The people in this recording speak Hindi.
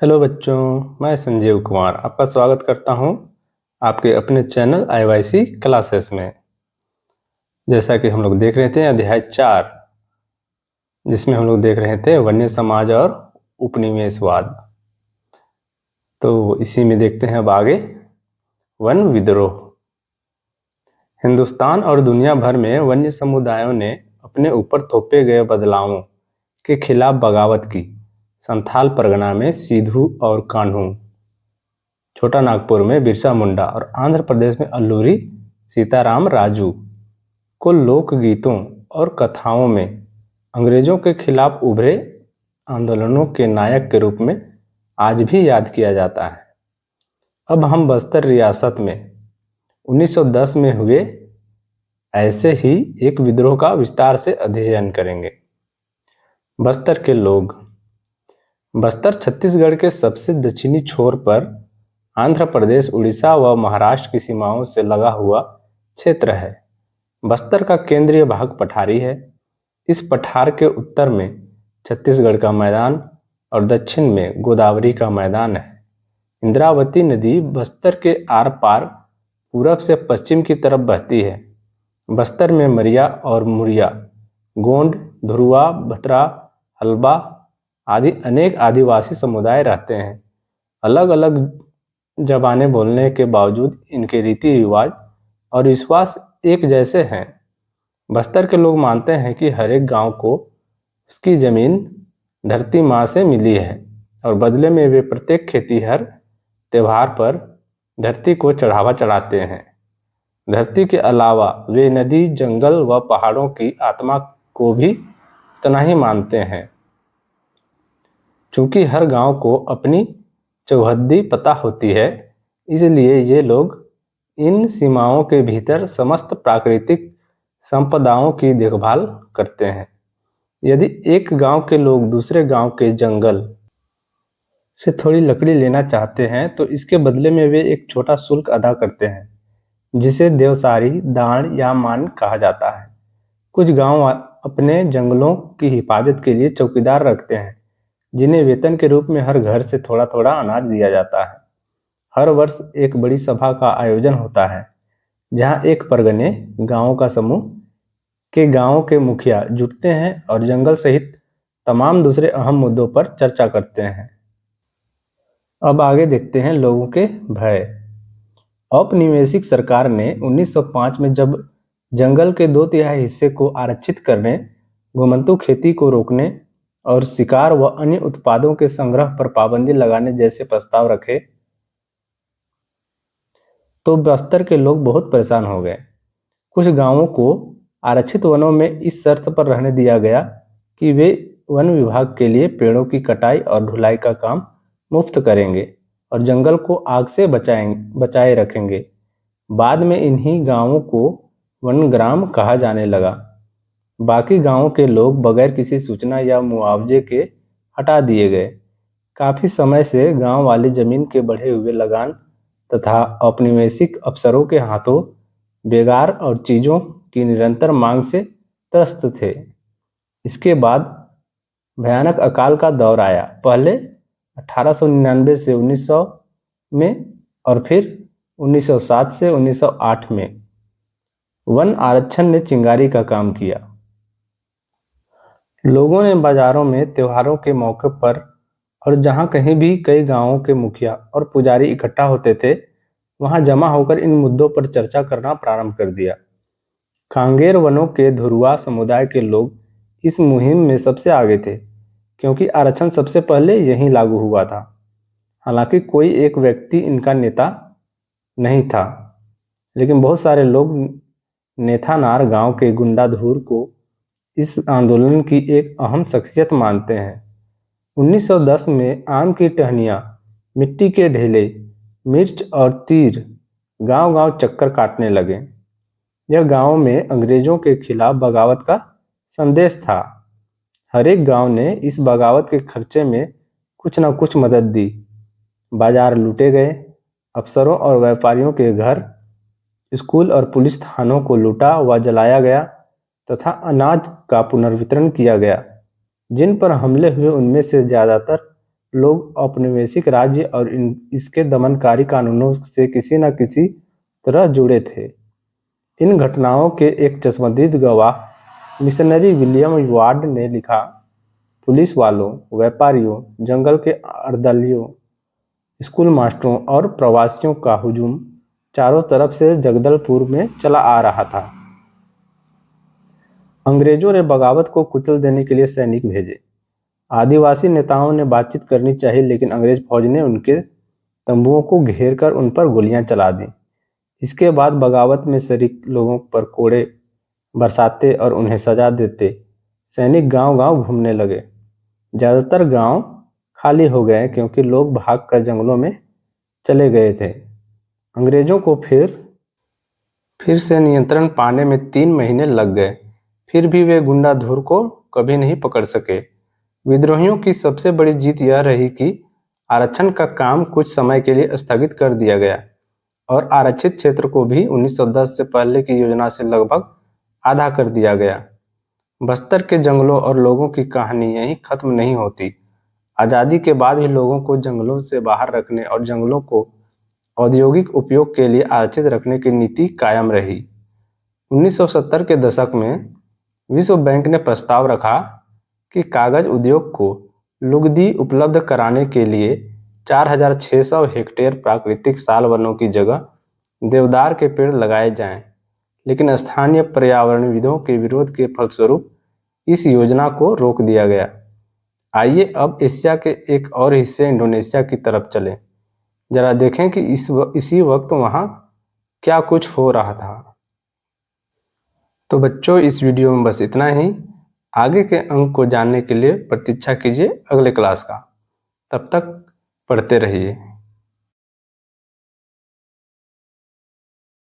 हेलो बच्चों, मैं संजीव कुमार आपका स्वागत करता हूं आपके अपने चैनल आईवाईसी क्लासेस में। जैसा कि हम लोग देख रहे थे अध्याय 4, जिसमें हम लोग देख रहे थे वन्य समाज और उपनिवेशवाद। तो इसी में देखते हैं अब आगे वन विद्रोह। हिंदुस्तान और दुनिया भर में वन्य समुदायों ने अपने ऊपर थोपे गए बदलावों के खिलाफ बगावत की। संथाल परगना में सिद्धू और कान्हू, छोटा नागपुर में बिरसा मुंडा और आंध्र प्रदेश में अल्लूरी सीताराम राजू को लोकगीतों और कथाओं में अंग्रेजों के खिलाफ उभरे आंदोलनों के नायक के रूप में आज भी याद किया जाता है। अब हम बस्तर रियासत में 1910 में हुए ऐसे ही एक विद्रोह का विस्तार से अध्ययन करेंगे। बस्तर के लोग। बस्तर छत्तीसगढ़ के सबसे दक्षिणी छोर पर आंध्र प्रदेश, उड़ीसा व महाराष्ट्र की सीमाओं से लगा हुआ क्षेत्र है। बस्तर का केंद्रीय भाग पठारी है। इस पठार के उत्तर में छत्तीसगढ़ का मैदान और दक्षिण में गोदावरी का मैदान है। इंद्रावती नदी बस्तर के आर पार पूरब से पश्चिम की तरफ बहती है। बस्तर में मरिया और मुरिया, गोंड, धुरुआ, भतरा, हल्बा आदि अनेक आदिवासी समुदाय रहते हैं। अलग अलग जबानें बोलने के बावजूद इनके रीति रिवाज और विश्वास एक जैसे हैं। बस्तर के लोग मानते हैं कि हर एक गांव को उसकी जमीन धरती माँ से मिली है और बदले में वे प्रत्येक खेतीहर त्योहार पर धरती को चढ़ावा चढ़ाते हैं। धरती के अलावा वे नदी, जंगल व पहाड़ों की आत्मा को भी उतना ही मानते हैं। चूंकि हर गांव को अपनी चौहद्दी पता होती है, इसलिए ये लोग इन सीमाओं के भीतर समस्त प्राकृतिक संपदाओं की देखभाल करते हैं। यदि एक गांव के लोग दूसरे गांव के जंगल से थोड़ी लकड़ी लेना चाहते हैं तो इसके बदले में वे एक छोटा शुल्क अदा करते हैं, जिसे देवसारी, दान या मान कहा जाता है। कुछ गांव अपने जंगलों की हिफाजत के लिए चौकीदार रखते हैं, जिन्हें वेतन के रूप में हर घर से थोड़ा थोड़ा अनाज दिया जाता है। हर वर्ष एक बड़ी सभा का आयोजन होता है, जहां एक परगने गांवों का समूह के गांवों के मुखिया जुटते हैं और जंगल सहित तमाम दूसरे अहम मुद्दों पर चर्चा करते हैं। अब आगे देखते हैं लोगों के भय। औपनिवेशिक सरकार ने 1905 में जब जंगल के 2/3 हिस्से को आरक्षित करने, घुमंतू खेती को रोकने और शिकार व अन्य उत्पादों के संग्रह पर पाबंदी लगाने जैसे प्रस्ताव रखे, तो बस्तर के लोग बहुत परेशान हो गए। कुछ गांवों को आरक्षित वनों में इस शर्त पर रहने दिया गया कि वे वन विभाग के लिए पेड़ों की कटाई और ढुलाई का काम मुफ्त करेंगे और जंगल को आग से बचाए रखेंगे। बाद में इन्हीं गांवों को वनग्राम कहा जाने लगा। बाकी गांवों के लोग बगैर किसी सूचना या मुआवजे के हटा दिए गए। काफी समय से गांव वाले जमीन के बढ़े हुए लगान तथा औपनिवेशिक अफसरों के हाथों बेगार और चीजों की निरंतर मांग से त्रस्त थे। इसके बाद भयानक अकाल का दौर आया, पहले 1899 से 1900 में और फिर 1907 से 1908 में। वन आरक्षण ने चिंगारी का काम किया। लोगों ने बाजारों में त्योहारों के मौके पर और जहां कहीं भी कई गांवों के मुखिया और पुजारी इकट्ठा होते थे, वहां जमा होकर इन मुद्दों पर चर्चा करना प्रारंभ कर दिया। कांगेर वनों के धुरुआ समुदाय के लोग इस मुहिम में सबसे आगे थे, क्योंकि आरक्षण सबसे पहले यहीं लागू हुआ था। हालांकि कोई एक व्यक्ति इनका नेता नहीं था, लेकिन बहुत सारे लोग नेथानार गांव के गुंडाधुर को इस आंदोलन की एक अहम शख्सियत मानते हैं। 1910 में आम की टहनियाँ, मिट्टी के ढेले, मिर्च और तीर गांव-गांव चक्कर काटने लगे। यह गांव में अंग्रेजों के खिलाफ बगावत का संदेश था। हर एक गांव ने इस बगावत के खर्चे में कुछ न कुछ मदद दी। बाजार लूटे गए, अफसरों और व्यापारियों के घर, स्कूल और पुलिस थानों को लूटा व जलाया गया तथा अनाज का पुनर्वितरण किया गया। जिन पर हमले हुए उनमें से ज्यादातर लोग औपनिवेशिक राज्य और इसके दमनकारी कानूनों से किसी न किसी तरह जुड़े थे। इन घटनाओं के एक चश्मदीद गवाह मिशनरी विलियम वार्ड ने लिखा, पुलिस वालों, व्यापारियों, जंगल के अर्दलियों, स्कूल मास्टरों और प्रवासियों का हुजूम चारों तरफ से जगदलपुर में चला आ रहा था। अंग्रेजों ने बगावत को कुचल देने के लिए सैनिक भेजे। आदिवासी नेताओं ने बातचीत करनी चाहिए, लेकिन अंग्रेज फौज ने उनके तंबुओं को घेरकर उन पर गोलियां चला दी। इसके बाद बगावत में शरीक लोगों पर कोड़े बरसाते और उन्हें सजा देते सैनिक गांव-गांव घूमने लगे। ज़्यादातर गांव खाली हो गए क्योंकि लोग भागकर जंगलों में चले गए थे। अंग्रेजों को फिर से नियंत्रण पाने में 3 महीने लग गए, फिर भी वे गुंडाधुर को कभी नहीं पकड़ सके। विद्रोहियों की सबसे बड़ी जीत यह रही कि आरक्षण का काम कुछ समय के लिए स्थगित कर दिया गया और आरक्षित क्षेत्र को भी 1910 से पहले की योजना से लगभग आधा कर दिया गया। बस्तर के जंगलों और लोगों की कहानी यहीं खत्म नहीं होती। आज़ादी के बाद भी लोगों को जंगलों से बाहर रखने और जंगलों को औद्योगिक उपयोग के लिए आरक्षित रखने की नीति कायम रही। 1970 के दशक में विश्व बैंक ने प्रस्ताव रखा कि कागज उद्योग को लुगदी उपलब्ध कराने के लिए 4,600 हेक्टेयर प्राकृतिक साल वनों की जगह देवदार के पेड़ लगाए जाएं, लेकिन स्थानीय पर्यावरणविदों के विरोध के फलस्वरूप इस योजना को रोक दिया गया। आइए अब एशिया के एक और हिस्से इंडोनेशिया की तरफ चलें। जरा देखें कि इसी वक्त वहाँ क्या कुछ हो रहा था। तो बच्चों, इस वीडियो में बस इतना ही। आगे के अंक को जानने के लिए प्रतीक्षा कीजिए अगले क्लास का। तब तक पढ़ते रहिए।